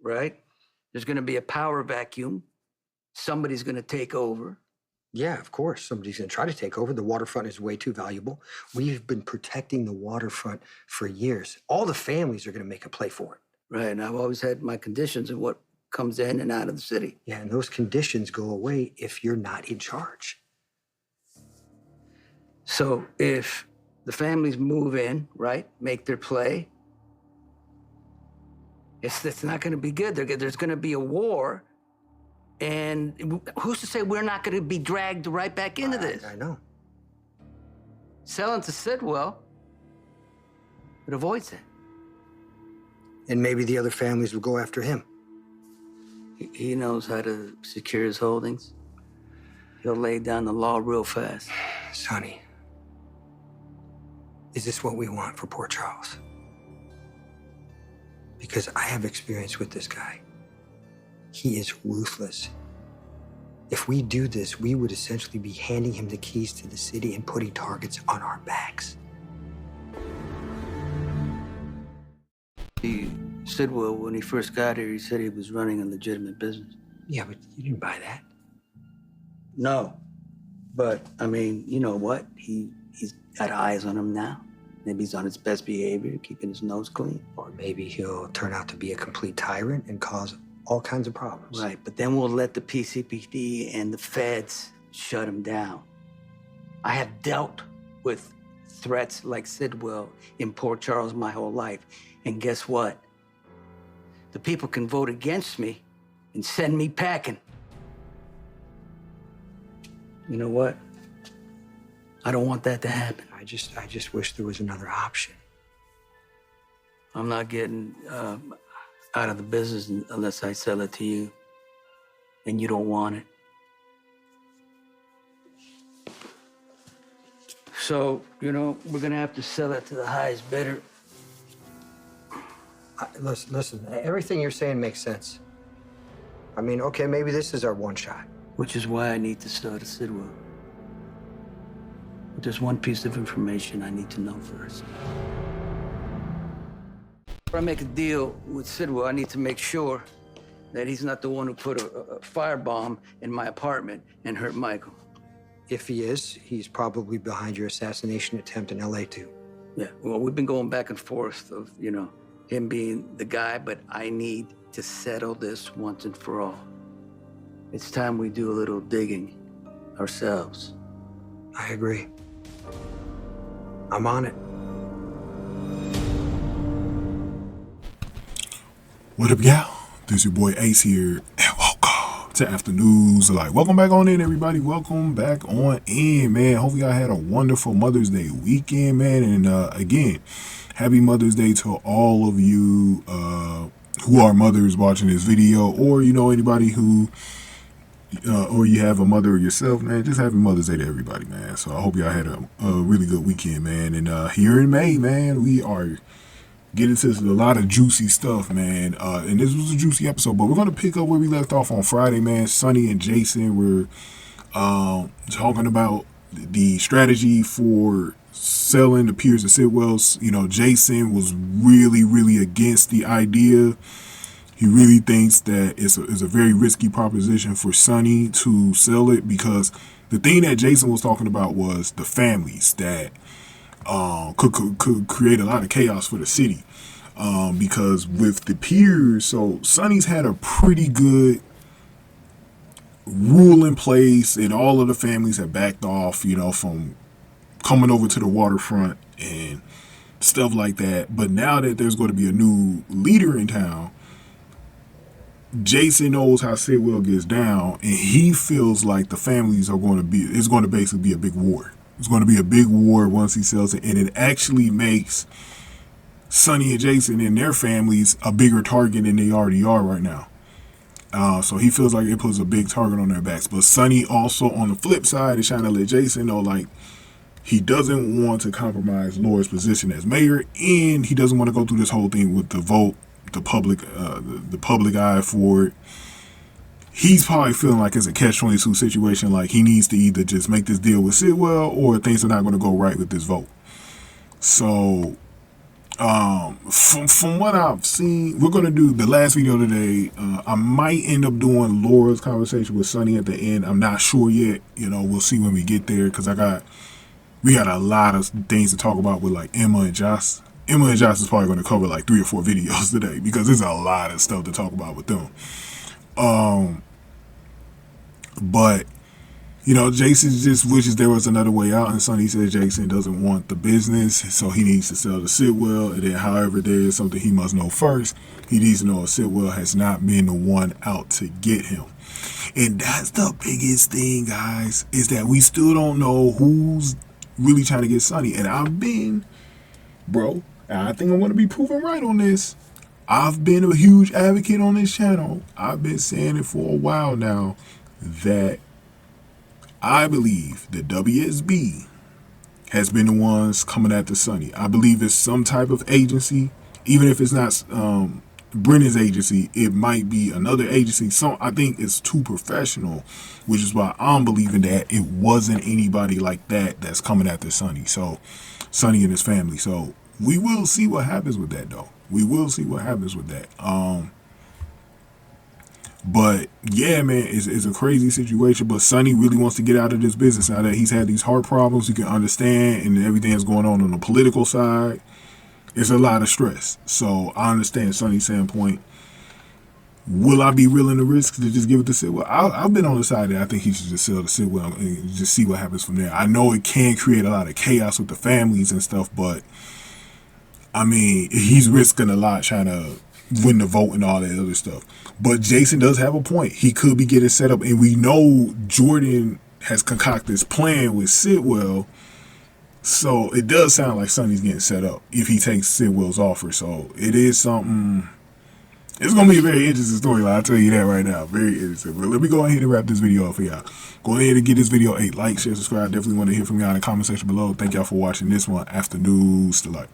right? There's going to be a power vacuum. Somebody's going to take over. Yeah, of course. Somebody's going to try to take over. The waterfront is way too valuable. We've been protecting the waterfront for years. All the families are going to make a play for it. Right, and I've always had my conditions of what comes in and out of the city. Yeah, and those conditions go away if you're not in charge. So if the families move in, right, make their play, it's not going to be good. There's going to be a war, and who's to say we're not going to be dragged right back into this? I know. Selling to Sidwell, it avoids it. And maybe the other families will go after him. He knows how to secure his holdings. He'll lay down the law real fast. Sonny, is this what we want for poor Charles? Because I have experience with this guy. He is ruthless. If we do this, we would essentially be handing him the keys to the city and putting targets on our backs. Sidwell, when he first got here, he said he was running a legitimate business. Yeah, but you didn't buy that. No, but I mean, you know what? He's got eyes on him now. Maybe he's on his best behavior, keeping his nose clean. Or maybe he'll turn out to be a complete tyrant and cause all kinds of problems. Right, but then we'll let the PCPD and the feds shut him down. I have dealt with threats like Sidwell in Port Charles my whole life. And guess what? The people can vote against me and send me packing. You know what? I don't want that to happen. I just wish there was another option. I'm not getting out of the business unless I sell it to you, and you don't want it. So, you know, we're gonna have to sell it to the highest bidder. Listen, everything you're saying makes sense. I mean, okay, maybe this is our one shot. Which is why I need to sell to Sidwell. But there's one piece of information I need to know first. If I make a deal with Sidwell, I need to make sure that he's not the one who put a firebomb in my apartment and hurt Michael. If he is, he's probably behind your assassination attempt in LA too. Yeah, well, we've been going back and forth of, you know, him being the guy, but I need to settle this once and for all. It's time we do a little digging ourselves. I agree. I'm on it. What up, y'all? This your boy Ace here, and welcome to Afternoons. Welcome back on in, everybody. Welcome back on in, man. Hopefully y'all had a wonderful Mother's Day weekend, man. And again, happy Mother's Day to all of you who are mothers watching this video, or you know anybody who or you have a mother yourself, man. Just happy Mother's Day to everybody, man. So I hope y'all had a really good weekend, man. And here in May, man, we are getting to a lot of juicy stuff, man. And this was a juicy episode, but we're going to pick up where we left off on Friday, man. Sonny and Jason were talking about the strategy for selling the Piers and Sidwells. You know, Jason was really against the idea. He really thinks that it's a very risky proposition for Sonny to sell it, because the thing that Jason was talking about was the families that could create a lot of chaos for the city. Because with the Piers, so Sonny's had a pretty good rule in place, and all of the families have backed off, you know, from coming over to the waterfront and stuff like that. But now that there's going to be a new leader in town, Jason knows how Sidwell gets down, and he feels like the families are going to be, it's going to basically be a big war. It's going to be a big war once he sells it, and it actually makes Sonny and Jason and their families a bigger target than they already are right now. So he feels like it puts a big target on their backs. But Sonny also, on the flip side, is trying to let Jason know, like, he doesn't want to compromise Laura's position as mayor, and he doesn't want to go through this whole thing with the vote, the public eye for it. He's probably feeling like it's a catch-22 situation, like he needs to either just make this deal with Sidwell, or things are not going to go right with this vote. So From what I've seen, we're gonna do the last video today. I might end up doing Laura's conversation with Sonny at the end. I'm not sure yet. You know, we'll see when we get there, because we got a lot of things to talk about with like Emma and Josh. Emma and Josh is probably going to cover like 3 or 4 videos today, because there's a lot of stuff to talk about with them. But you know, Jason just wishes there was another way out, and Sonny says Jason doesn't want the business, so he needs to sell to Sidwell, and then however there is something he must know first, he needs to know if Sidwell has not been the one out to get him. And that's the biggest thing, guys, is that we still don't know who's really trying to get Sonny. And I've been, bro, and I think I'm going to be proven right on this. I've been a huge advocate on this channel. I've been saying it for a while now that I believe that WSB has been the ones coming after Sonny. I believe it's some type of agency, even if it's not Brennan's agency, it might be another agency. So I think it's too professional, which is why I'm believing that it wasn't anybody like that that's coming after Sonny. So Sonny and his family. So we will see what happens with that, though. We will see what happens with that. But yeah, man, it's a crazy situation. But Sonny really wants to get out of this business now that he's had these heart problems. You can understand, and everything that's going on the political side. It's a lot of stress. So I understand Sonny's standpoint. Will I be willing to risk to just give it to Sidwell? I've been on the side that I think he should just sell to Sidwell and just see what happens from there. I know it can create a lot of chaos with the families and stuff, but I mean, he's risking a lot trying to win the vote and all that other stuff. But Jason does have a point. He could be getting set up, and we know Jordan has concocted this plan with Sidwell. So it does sound like Sonny's getting set up if he takes Sidwell's offer. So it is something. It's going to be a very interesting storyline. I'll tell you that right now. Very interesting. But let me go ahead and wrap this video up for y'all. Go ahead and give this video a like, share, subscribe. Definitely want to hear from y'all in the comment section below. Thank y'all for watching this one. After news to like.